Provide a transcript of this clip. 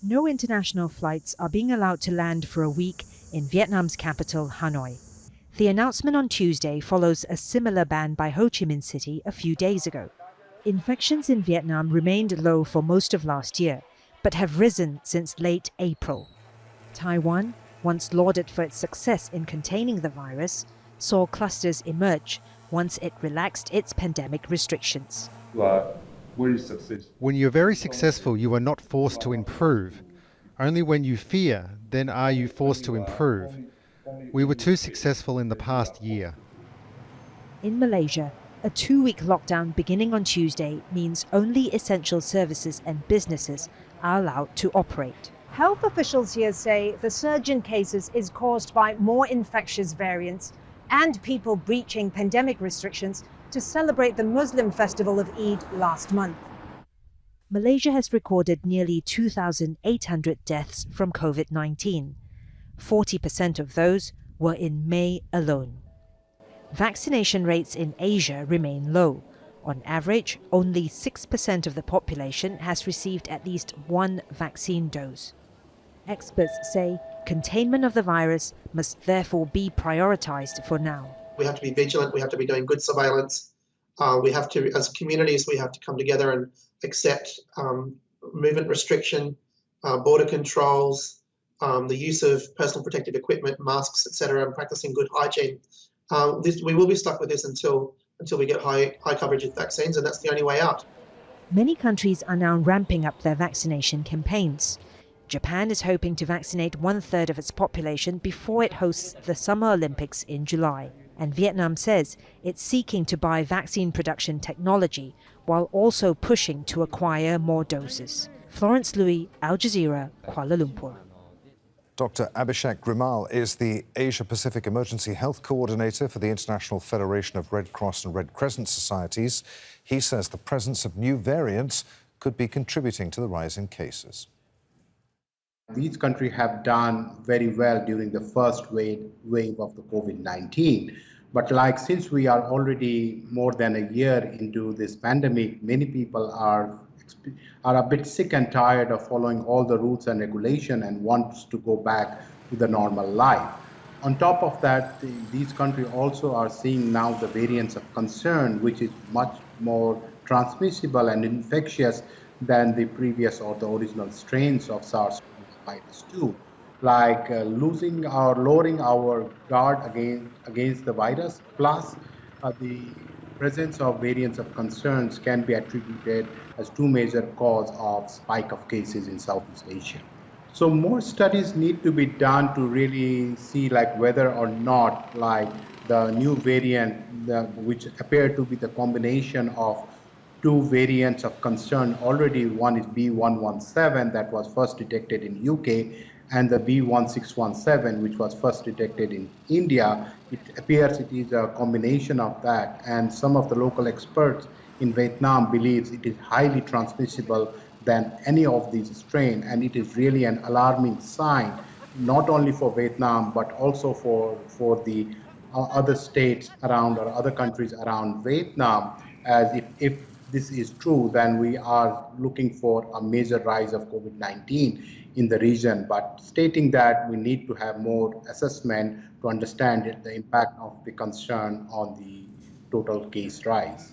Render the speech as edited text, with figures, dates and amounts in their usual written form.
No international flights are being allowed to land for a week in Vietnam's capital, Hanoi. The announcement on Tuesday follows a similar ban by Ho Chi Minh City a few days ago. Infections in Vietnam remained low for most of last year, but have risen since late April. Taiwan, once lauded for its success in containing the virus, saw clusters emerge once it relaxed its pandemic restrictions. When you're very successful, you are not forced to improve. Only when you fear, then are you forced to improve. We were too successful in the past year. In Malaysia, a 2-week lockdown beginning on Tuesday means only essential services and businesses are allowed to operate. Health officials here say the surge in cases is caused by more infectious variants and people breaching pandemic restrictions to celebrate the Muslim festival of Eid last month. Malaysia has recorded nearly 2,800 deaths from COVID-19. 40% of those were in May alone. Vaccination rates in Asia remain low. On average, only 6% of the population has received at least one vaccine dose. Experts say containment of the virus must therefore be prioritized for now. We have to be vigilant, we have to be doing good surveillance. We have to, as communities, we have to come together and accept movement restriction, border controls, the use of personal protective equipment, masks, etc., and practicing good hygiene. We will be stuck with this until we get high coverage of vaccines, and that's the only way out. Many countries are now ramping up their vaccination campaigns. Japan is hoping to vaccinate 1/3 of its population before it hosts the Summer Olympics in July. And Vietnam says it's seeking to buy vaccine production technology while also pushing to acquire more doses. Florence, Looi, Al Jazeera, Kuala Lumpur. Dr. Abhishek Grimal is the Asia-Pacific Emergency Health Coordinator for the International Federation of Red Cross and Red Crescent Societies. He says the presence of new variants could be contributing to the rise in cases. These countries have done very well during the first wave of the COVID-19. But since we are already more than a year into this pandemic, many people are a bit sick and tired of following all the rules and regulation and wants to go back to the normal life. On top of that, these countries also are seeing now the variants of concern, which is much more transmissible and infectious than the previous or the original strains of SARS-CoV-2, lowering our guard against the virus, plus the presence of variants of concerns can be attributed as two major causes of spike of cases in Southeast Asia. So more studies need to be done to really see whether or not the new variant, which appear to be the combination of two variants of concern. Already one is B.1.1.7 that was first detected in UK, and the B.1.617 which was first detected in India. It appears it is a combination of that, and some of the local experts in Vietnam believes it is highly transmissible than any of these strains, and it is really an alarming sign, not only for Vietnam but also for the other states around or other countries around Vietnam, as if this is true, then we are looking for a major rise of COVID-19 in the region, but stating that we need to have more assessment to understand the impact of the concern on the total case rise.